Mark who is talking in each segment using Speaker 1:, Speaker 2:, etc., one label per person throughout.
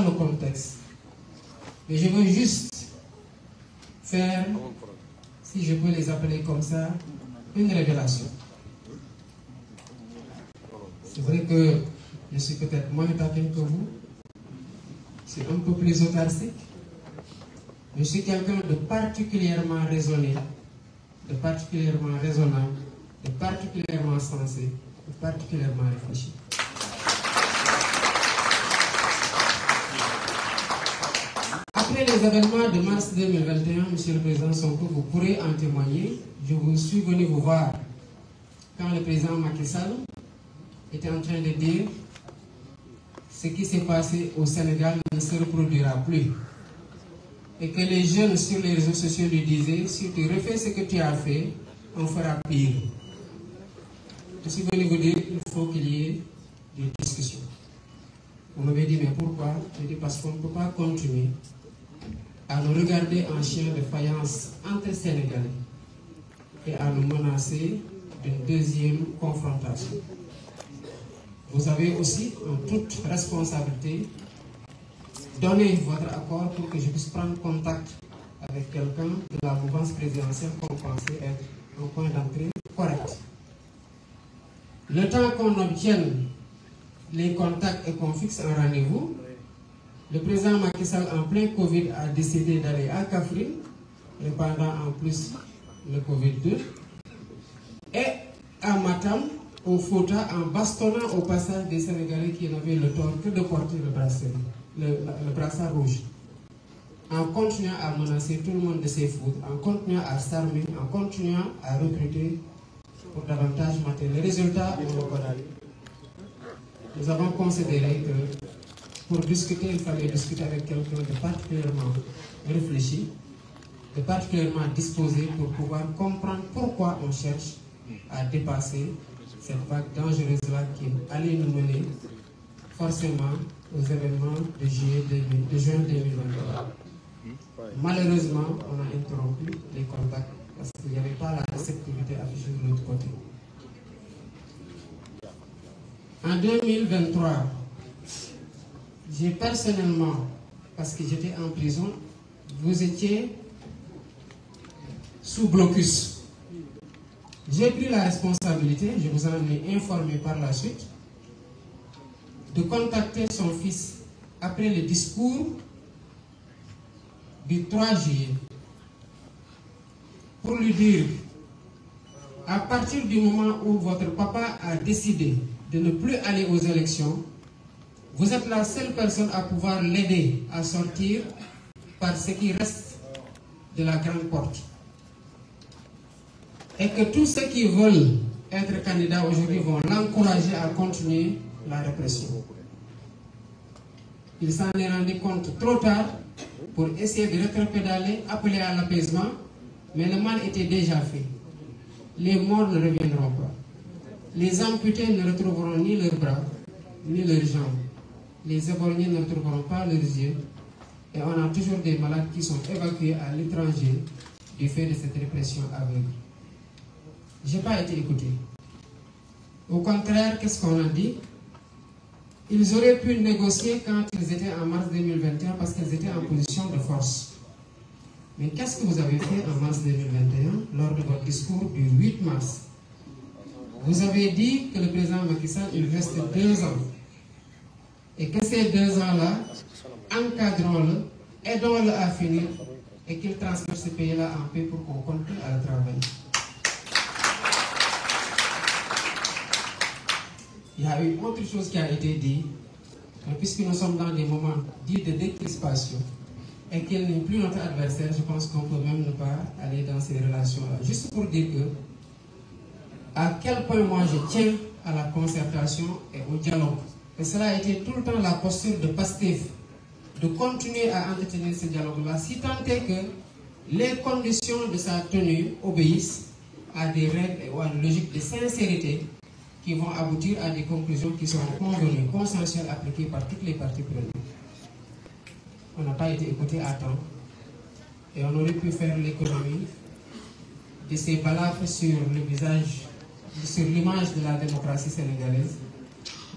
Speaker 1: le contexte. Mais je veux juste faire, si je peux les appeler comme ça, une révélation. C'est vrai que je suis peut-être moins taquin que vous, je suis un peu plus autarcique. Je suis quelqu'un de particulièrement raisonné, de particulièrement raisonnable, de particulièrement sensé, de particulièrement réfléchi. Après les événements de mars 2021, Monsieur le Président Sonko, vous pourrez en témoigner. Je vous suis venu vous voir quand le président Macky Sall était en train de dire ce qui s'est passé au Sénégal ne se reproduira plus. Et que les jeunes sur les réseaux sociaux lui disaient, si tu refais ce que tu as fait, on fera pire. Je suis venu vous dire, il faut qu'il y ait des discussions. On m'avait dit, mais pourquoi? J'ai dit, parce qu'on ne peut pas continuer à nous regarder en chien de faïence entre Sénégalais et à nous menacer d'une deuxième confrontation. Vous avez aussi, en toute responsabilité, donné votre accord pour que je puisse prendre contact avec quelqu'un de la mouvance présidentielle qu'on pensait être un point d'entrée correct. Le temps qu'on obtienne les contacts et qu'on fixe un rendez-vous, le président Macky Sall, en plein Covid, a décidé d'aller à Kaffrine, répandant en plus le Covid-2, et à Matam, au Fouta, en bastonnant au passage des Sénégalais qui n'avaient le tort que de porter le brassard rouge, en continuant à menacer tout le monde de ses foudres, en continuant à s'armer, en continuant à recruter pour davantage mater. Les résultats, on le connaît. Nous avons considéré que pour discuter, il fallait discuter avec quelqu'un de particulièrement réfléchi, de particulièrement disposé pour pouvoir comprendre pourquoi on cherche à dépasser cette vague dangereuse-là qui allait nous mener forcément aux événements de juin 2023. Malheureusement, on a interrompu les contacts parce qu'il n'y avait pas la réceptivité affichée de l'autre côté. En 2023, j'ai personnellement, parce que j'étais en prison, vous étiez sous blocus. J'ai pris la responsabilité, je vous en ai informé par la suite, de contacter son fils après le discours du 3 juillet pour lui dire, à partir du moment où votre papa a décidé de ne plus aller aux élections, vous êtes la seule personne à pouvoir l'aider à sortir par ce qui reste de la grande porte. Et que tous ceux qui veulent être candidats aujourd'hui vont l'encourager à continuer la répression. Il s'en est rendu compte trop tard pour essayer de rétropédaler, appeler à l'apaisement, mais le mal était déjà fait. Les morts ne reviendront pas. Les amputés ne retrouveront ni leurs bras, ni leurs jambes. Les éborgnés ne retrouveront pas leurs yeux. Et on a toujours des malades qui sont évacués à l'étranger du fait de cette répression aveugle. Je n'ai pas été écouté. Au contraire, qu'est-ce qu'on a dit? Ils auraient pu négocier quand ils étaient en mars 2021 parce qu'ils étaient en position de force. Mais qu'est-ce que vous avez fait en mars 2021 lors de votre discours du 8 mars? Vous avez dit que le président Macky Sall, il reste 2 ans. Et que ces 2 ans-là, encadrons-le, aidons-le à finir et qu'il transfère ce pays-là en paix pour qu'on continue à le travailler. Il y a une autre chose qui a été dit, puisque nous sommes dans des moments dits de décrispation et qu'il n'est plus notre adversaire, je pense qu'on peut même ne pas aller dans ces relations-là. Juste pour dire que, à quel point moi je tiens à la concertation et au dialogue. Et cela a été tout le temps la posture de Pastef, de continuer à entretenir ce dialogue-là, si tant est que les conditions de sa tenue obéissent à des règles et à une logique de sincérité qui vont aboutir à des conclusions qui seront convenues, consensuelles, appliquées par toutes les parties prenantes. On n'a pas été écouté à temps et on aurait pu faire l'économie de ces balafres sur le visage, sur l'image de la démocratie sénégalaise,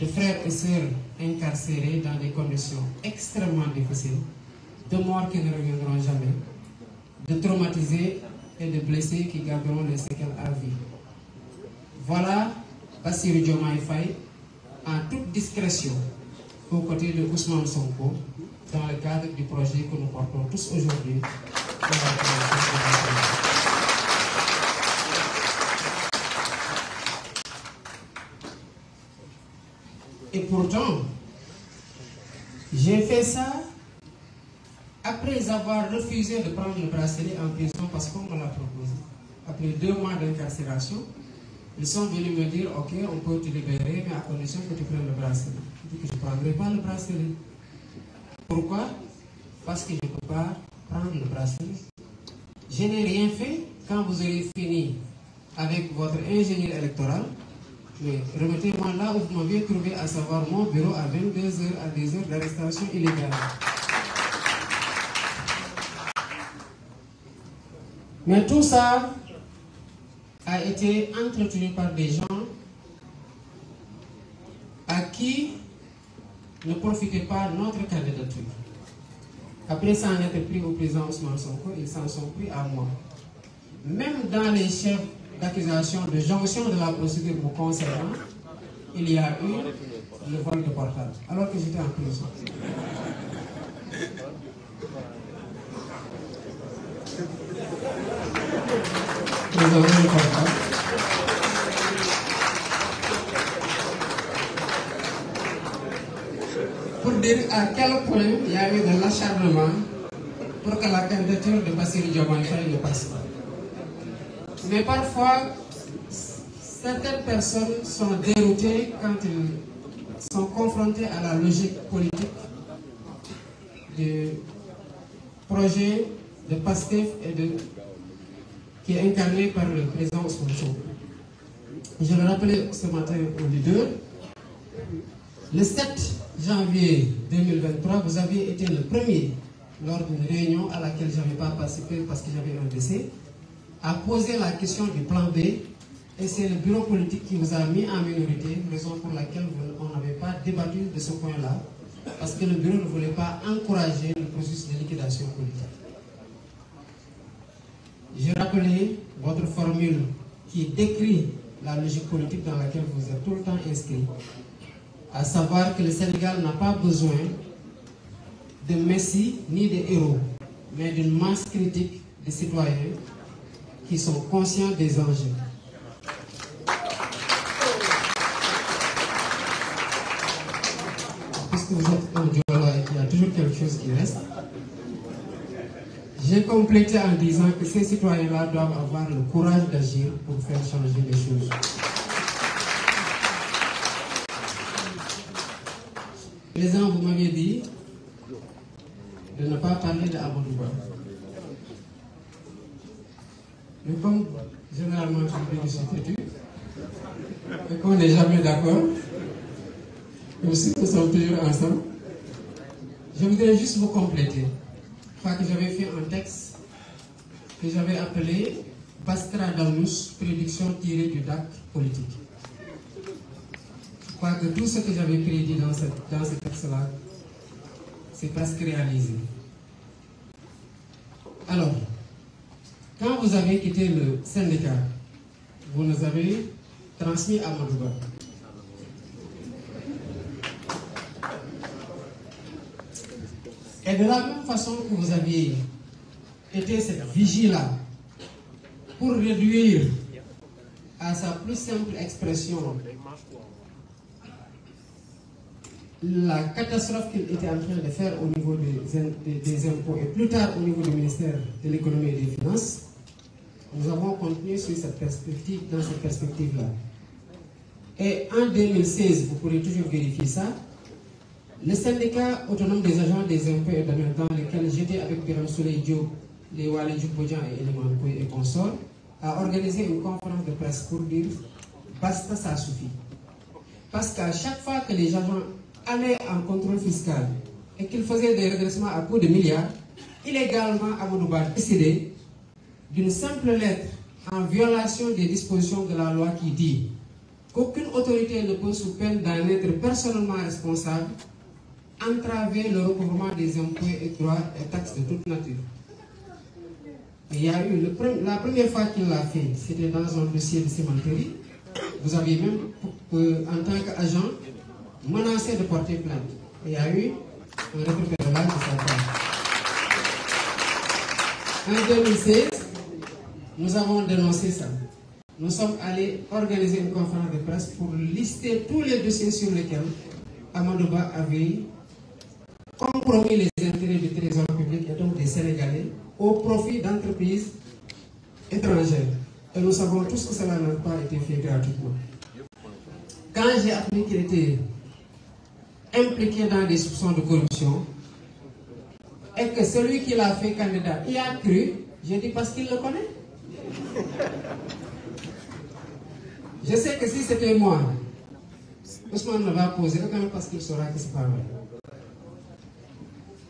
Speaker 1: de frères et sœurs incarcérés dans des conditions extrêmement difficiles, de morts qui ne reviendront jamais, de traumatisés et de blessés qui garderont les séquelles à vie. Voilà Bassirou Diomaye Faye en toute discrétion aux côtés de Ousmane Sonko dans le cadre du projet que nous portons tous aujourd'hui. Et pourtant, j'ai fait ça après avoir refusé de prendre le bracelet en prison parce qu'on me l'a proposé. Après 2 mois d'incarcération, ils sont venus me dire, ok, on peut te libérer, mais à condition que tu prennes le bracelet. Je dis que je ne prendrai pas le bracelet. Pourquoi? Parce que je ne peux pas prendre le bracelet. Je n'ai rien fait. Quand vous aurez fini avec votre ingénieur électoral, mais remettez-moi là où vous m'aviez trouvé, à savoir mon bureau à 22h, à des heures d'arrestation illégale. Mais tout ça a été entretenu par des gens à qui ne profitait pas notre candidature. Après ça en était pris au président Ousmane Sonko, ils s'en sont pris à moi. Même dans les chefs d'accusation de jonction de la procédure me concernant, il y a eu le vol de portable, alors que j'étais en prison. Nous avons le portable. Pour dire à quel point il y a eu de l'acharnement pour que la candidature de Bassirou Diomaye Faye ne passe pas. Mais parfois, certaines personnes sont déroutées quand ils sont confrontés à la logique politique du projet de PASTEF qui est incarné par le président Ousmane Sonko. Je le rappelais ce matin au leader. Le 7 janvier 2023, vous aviez été le premier, lors d'une réunion à laquelle je n'avais pas participé parce que j'avais un décès, à poser la question du plan B, et c'est le bureau politique qui vous a mis en minorité, raison pour laquelle on n'avait pas débattu de ce point-là, parce que le bureau ne voulait pas encourager le processus de liquidation politique. J'ai rappelé votre formule qui décrit la logique politique dans laquelle vous êtes tout le temps inscrit, à savoir que le Sénégal n'a pas besoin de messies ni de héros, mais d'une masse critique de citoyens qui sont conscients des enjeux. Puisque vous êtes un Diola et qu'il y a toujours quelque chose qui reste, j'ai complété en disant que ces citoyens-là doivent avoir le courage d'agir pour faire changer les choses. Président, vous m'aviez dit de ne pas parler de Amadou Ba. Mais comme généralement je suis têtu et qu'on n'est jamais d'accord, même si nous sommes toujours ensemble, je voudrais juste vous compléter. Je crois que j'avais fait un texte que j'avais appelé Bastra Dalmus, prédiction tirée du DAC politique. Je crois que tout ce que j'avais prédit dans ce texte-là, c'est presque réalisé. Alors, quand vous avez quitté le syndicat, vous nous avez transmis à Amadou Ba. Et de la même façon que vous aviez été cette vigie-là pour réduire à sa plus simple expression la catastrophe qu'il était en train de faire au niveau des impôts et plus tard au niveau du ministère de l'économie et des finances, nous avons continué sur cette perspective, dans cette perspective-là. Et en 2016, vous pourrez toujours vérifier ça, le syndicat autonome des agents des impôts et domaines dans lequel j'étais avec Biram Souley Diop, les Wale Djoubodjan et Eliman Pouy et consorts, a organisé une conférence de presse pour dire basta, ça suffit. Parce qu'à chaque fois que les agents allaient en contrôle fiscal et qu'ils faisaient des redressements à coût de milliards, illégalement Amadou Ba décidé d'une simple lettre en violation des dispositions de la loi qui dit qu'aucune autorité ne peut, sous peine d'en être personnellement responsable, entraver le recouvrement des impôts et droits et taxes de toute nature. Il y a eu la première fois qu'il l'a fait, c'était dans un dossier de cimenterie. Vous aviez même, en tant qu'agent, menacé de porter plainte. Il y a eu un rétropédalage de sa part. En 2016, nous avons dénoncé ça. Nous sommes allés organiser une conférence de presse pour lister tous les dossiers sur lesquels Amadou Ba avait compromis les intérêts du trésor public et donc des Sénégalais au profit d'entreprises étrangères. Et nous savons tous que cela n'a pas été fait gratuitement. Quand j'ai appris qu'il était impliqué dans des soupçons de corruption et que celui qui l'a fait candidat y a cru, j'ai dit parce qu'il le connaît. Je sais que si c'était moi, Ousmane ne va poser aucun parce qu'il saura que ce n'est pas vrai.